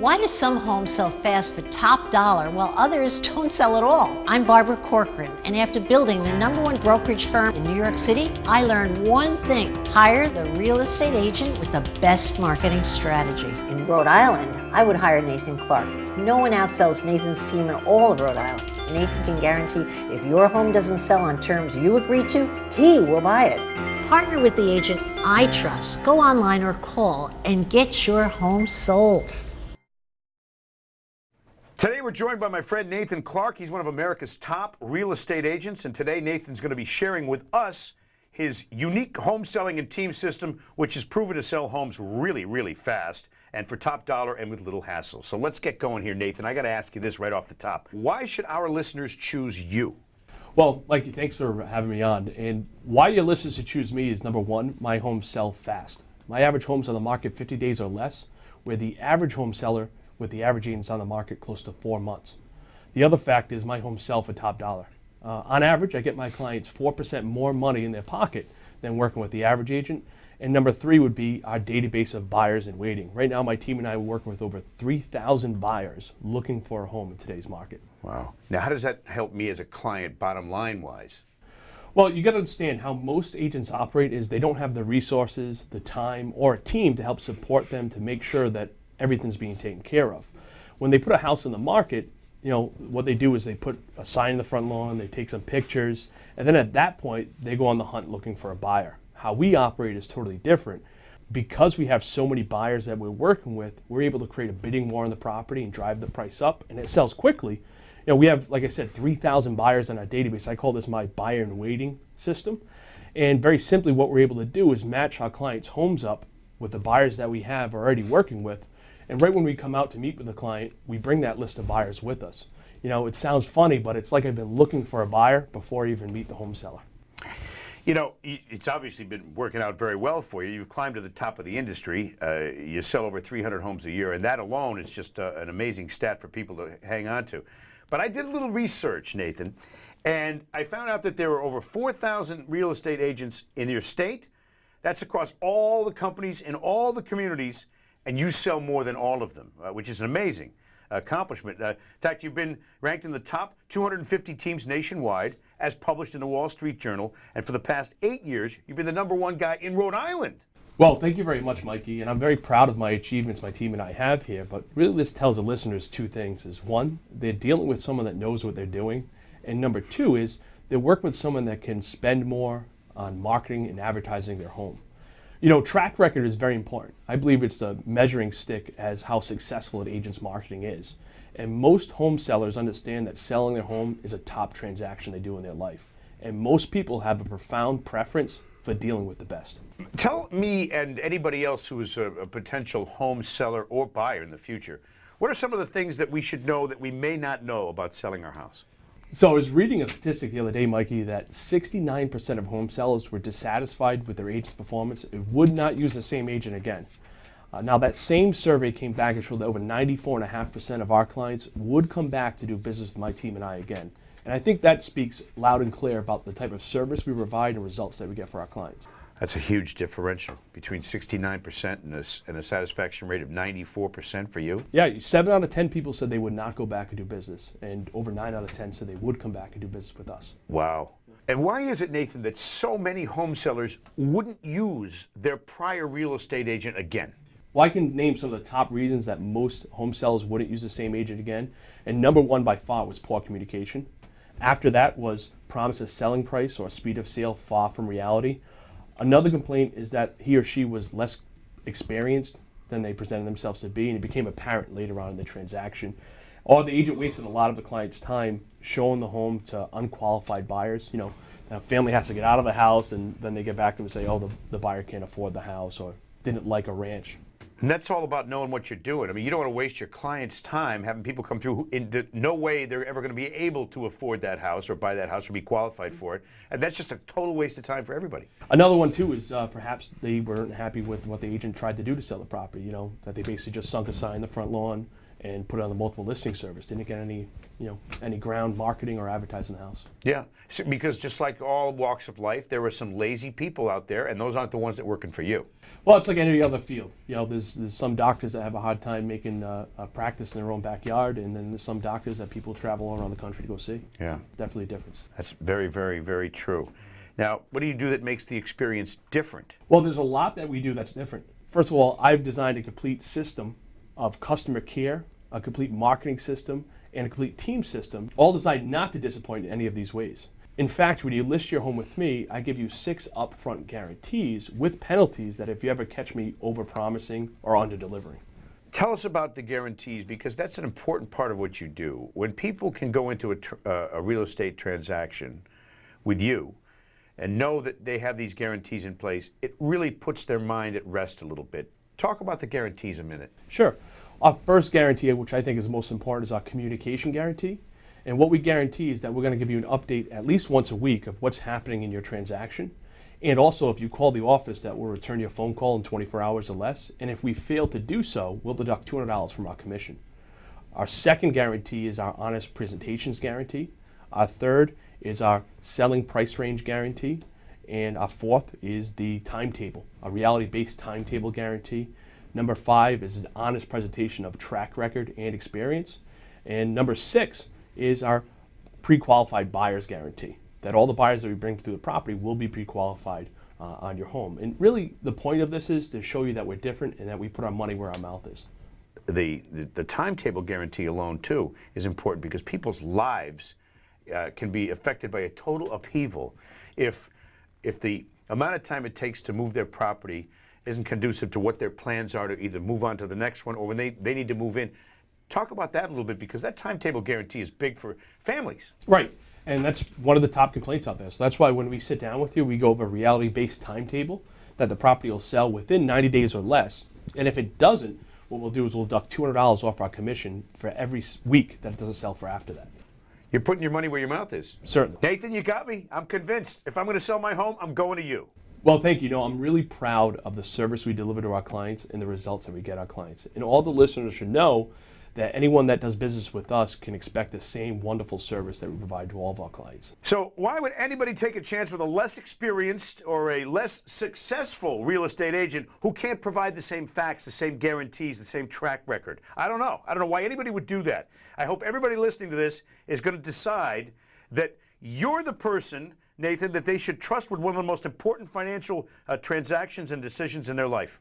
Why do some homes sell fast for top dollar while others don't sell at all? I'm Barbara Corcoran, and after building the #1 brokerage firm in New York City, I learned one thing: hire the real estate agent with the best marketing strategy. In Rhode Island, I would hire Nathan Clark. No one outsells Nathan's team in all of Rhode Island. Nathan can guarantee if your home doesn't sell on terms you agree to, he will buy it. Partner with the agent I trust. Go online or call and get your home sold. Today we're joined by my friend Nathan Clark. He's one of America's top real estate agents, and today Nathan's going to be sharing with us his unique home selling and team system, which has proven to sell homes really, really fast and for top dollar and with little hassle. So let's get going here, Nathan. I got to ask you this right off the top. Why should our listeners choose you? Well, Mikey, thanks for having me on. And why your listeners should choose me is, number one, my homes sell fast. My average home's on the market 50 days or less, where the average home seller with the average agents on the market close to 4 months. The other fact is my homes sell for top dollar. On average, I get my clients 4% more money in their pocket than working with the average agent. And number three would be our database of buyers in waiting. Right now, my team and I are working with over 3,000 buyers looking for a home in today's market. Wow. Now, how does that help me as a client, bottom line wise? Well, you got to understand how most agents operate is they don't have the resources, the time, or a team to help support them to make sure that everything's being taken care of. When they put a house on the market, you know, what they do is they put a sign in the front lawn, they take some pictures, and then at that point, they go on the hunt looking for a buyer. How we operate is totally different. Because we have so many buyers that we're working with, we're able to create a bidding war on the property and drive the price up, and it sells quickly. You know, we have, like I said, 3,000 buyers in our database. I call this my buyer in waiting system. And very simply, what we're able to do is match our clients' homes up with the buyers that we have already working with. And right when we come out to meet with the client, we bring that list of buyers with us. You know, it sounds funny, but it's like I've been looking for a buyer before I even meet the home seller. You know, it's obviously been working out very well for you. You've climbed to the top of the industry. You sell over 300 homes a year, and that alone is just an amazing stat for people to hang on to. But I did a little research, Nathan, and I found out that there are over 4,000 real estate agents in your state. That's across all the companies in all the communities, and you sell more than all of them, which is an amazing accomplishment. In fact, you've been ranked in the top 250 teams nationwide, as published in the Wall Street Journal, and for the past 8 years, you've been the #1 guy in Rhode Island. Well, thank you very much, Mikey, and I'm very proud of my achievements my team and I have here, but really this tells the listeners two things. Is one, they're dealing with someone that knows what they're doing, and number two is they're working with someone that can spend more on marketing and advertising their home. You know, track record is very important. I believe it's a measuring stick as how successful an agent's marketing is. And most home sellers understand that selling their home is a top transaction they do in their life. And most people have a profound preference for dealing with the best. Tell me and anybody else who is a potential home seller or buyer in the future, what are some of the things that we should know that we may not know about selling our house? So I was reading a statistic the other day, Mikey, that 69% of home sellers were dissatisfied with their agent's performance and would not use the same agent again. Now that same survey came back and showed that over 94.5% of our clients would come back to do business with my team and I again. And I think that speaks loud and clear about the type of service we provide and results that we get for our clients. That's a huge differential between 69% and a satisfaction rate of 94% for you. Yeah, 7 out of 10 people said they would not go back and do business, and over 9 out of 10 said they would come back and do business with us. Wow. And why is it, Nathan, that so many home sellers wouldn't use their prior real estate agent again? Well, I can name some of the top reasons that most home sellers wouldn't use the same agent again. And number one by far was poor communication. After that was promise of selling price or speed of sale far from reality. Another complaint is that he or she was less experienced than they presented themselves to be, and it became apparent later on in the transaction. Or the agent wasted a lot of the client's time showing the home to unqualified buyers. You know, the family has to get out of the house, and then they get back to them and say, oh, the buyer can't afford the house or didn't like a ranch. And that's all about knowing what you're doing. I mean, you don't want to waste your client's time having people come through who in no way they're ever going to be able to afford that house or buy that house or be qualified for it. And that's just a total waste of time for everybody. Another one, too, is perhaps they weren't happy with what the agent tried to do to sell the property, you know, that they basically just sunk a sign in the front lawn and put it on the multiple listing service. Didn't get any ground marketing or advertising the house. Yeah, so, because just like all walks of life, there are some lazy people out there, and those aren't the ones that are working for you. Well, it's like any other field. There's some doctors that have a hard time making a practice in their own backyard, and then there's some doctors that people travel all around the country to go see. Yeah. Definitely a difference. That's very, very, very true. Now, what do you do that makes the experience different? Well, there's a lot that we do that's different. First of all, I've designed a complete system of customer care, a complete marketing system, and a complete team system, all designed not to disappoint in any of these ways. In fact, when you list your home with me, I give you 6 upfront guarantees with penalties that if you ever catch me over-promising or under-delivering. Tell us about the guarantees, because that's an important part of what you do. When people can go into a real estate transaction with you and know that they have these guarantees in place, it really puts their mind at rest a little bit. Talk about the guarantees a minute. Sure. Our first guarantee, which I think is the most important, is our communication guarantee. And what we guarantee is that we're going to give you an update at least once a week of what's happening in your transaction. And also, if you call the office, that will return your phone call in 24 hours or less. And if we fail to do so, we'll deduct $200 from our commission. Our second guarantee is our honest presentations guarantee. Our third is our selling price range guarantee. And our fourth is the timetable, a reality-based timetable guarantee. Number 5 is an honest presentation of track record and experience. And number 6 is our pre-qualified buyer's guarantee, that all the buyers that we bring through the property will be pre-qualified on your home. And really, the point of this is to show you that we're different and that we put our money where our mouth is. The timetable guarantee alone, too, is important because people's lives can be affected by a total upheaval if the amount of time it takes to move their property isn't conducive to what their plans are to either move on to the next one or when they need to move in. Talk about that a little bit, because that timetable guarantee is big for families. Right, and that's one of the top complaints out there. So that's why when we sit down with you, we go over a reality-based timetable that the property will sell within 90 days or less. And if it doesn't, what we'll do is we'll deduct $200 off our commission for every week that it doesn't sell for after that. You're putting your money where your mouth is. Certainly. Nathan, you got me. I'm convinced. If I'm going to sell my home, I'm going to you. Well, thank you. I'm really proud of the service we deliver to our clients and the results that we get our clients. And all the listeners should know that anyone that does business with us can expect the same wonderful service that we provide to all of our clients. So why would anybody take a chance with a less experienced or a less successful real estate agent who can't provide the same facts, the same guarantees, the same track record? I don't know. I don't know why anybody would do that. I hope everybody listening to this is going to decide that you're the person, Nathan, that they should trust with one of the most important financial transactions and decisions in their life.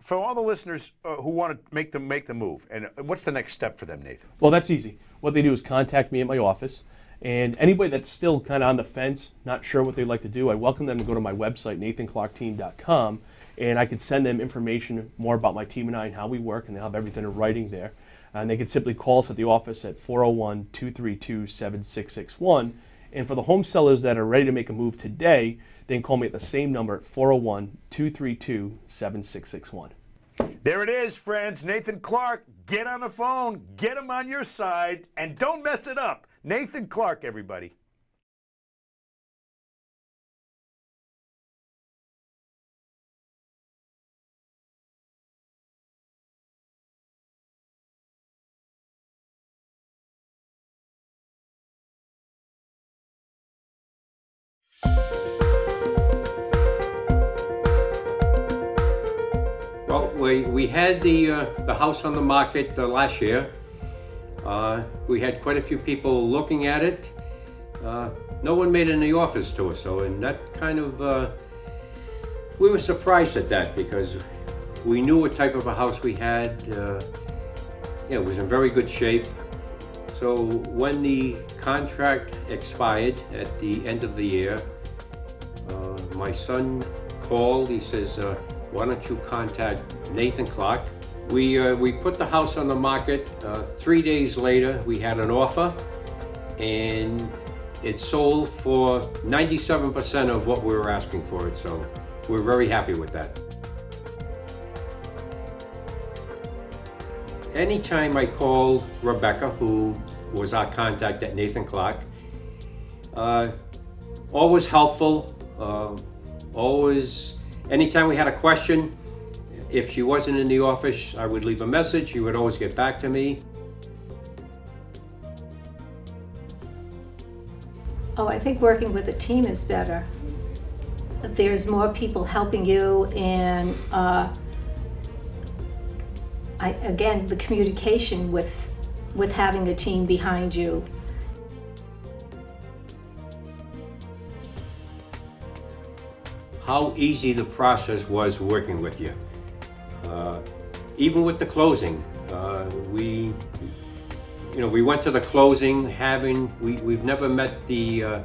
For all the listeners who want to make the move, and what's the next step for them, Nathan? Well, that's easy. What they do is contact me at my office, and anybody that's still kind of on the fence, not sure what they'd like to do, I welcome them to go to my website, nathanclarkteam.com, and I could send them information more about my team and I and how we work, and they'll have everything in writing there. And they can simply call us at the office at 401-232-7661. And for the home sellers that are ready to make a move today, they can call me at the same number at 401-232-7661. There it is, friends. Nathan Clark, get on the phone, get him on your side, and don't mess it up. Nathan Clark, everybody. Well, we had the house on the market last year. We had quite a few people looking at it. No one made it in the office to us, so and that kind of we were surprised at that because we knew what type of a house we had. It was in very good shape. So when the contract expired at the end of the year, my son called. He says, why don't you contact Nathan Clark? We put the house on the market. 3 days later, we had an offer, and it sold for 97% of what we were asking for it. So we're very happy with that. Anytime I call Rebecca, who was our contact at Nathan Clark, always helpful, always. Anytime we had a question, if she wasn't in the office, I would leave a message. She would always get back to me. Oh, I think working with a team is better. There's more people helping you, and again, the communication with having a team behind you. How easy the process was working with you. Even with the closing, we went to the closing we've never met the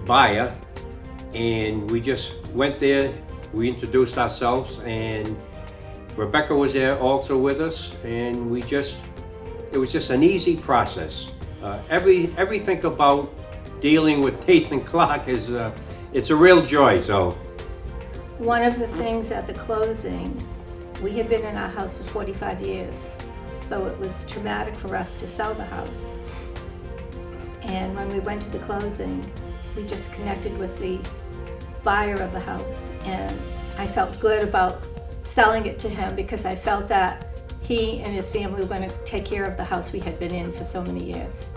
buyer, and we just went there. We introduced ourselves, and Rebecca was there also with us, and it was just an easy process. Everything about dealing with Nathan Clark is it's a real joy. So One of the things at the closing, we had been in our house for 45 years, so it was traumatic for us to sell the house. And when we went to the closing, we just connected with the buyer of the house, and I felt good about selling it to him because I felt that he and his family were going to take care of the house we had been in for so many years.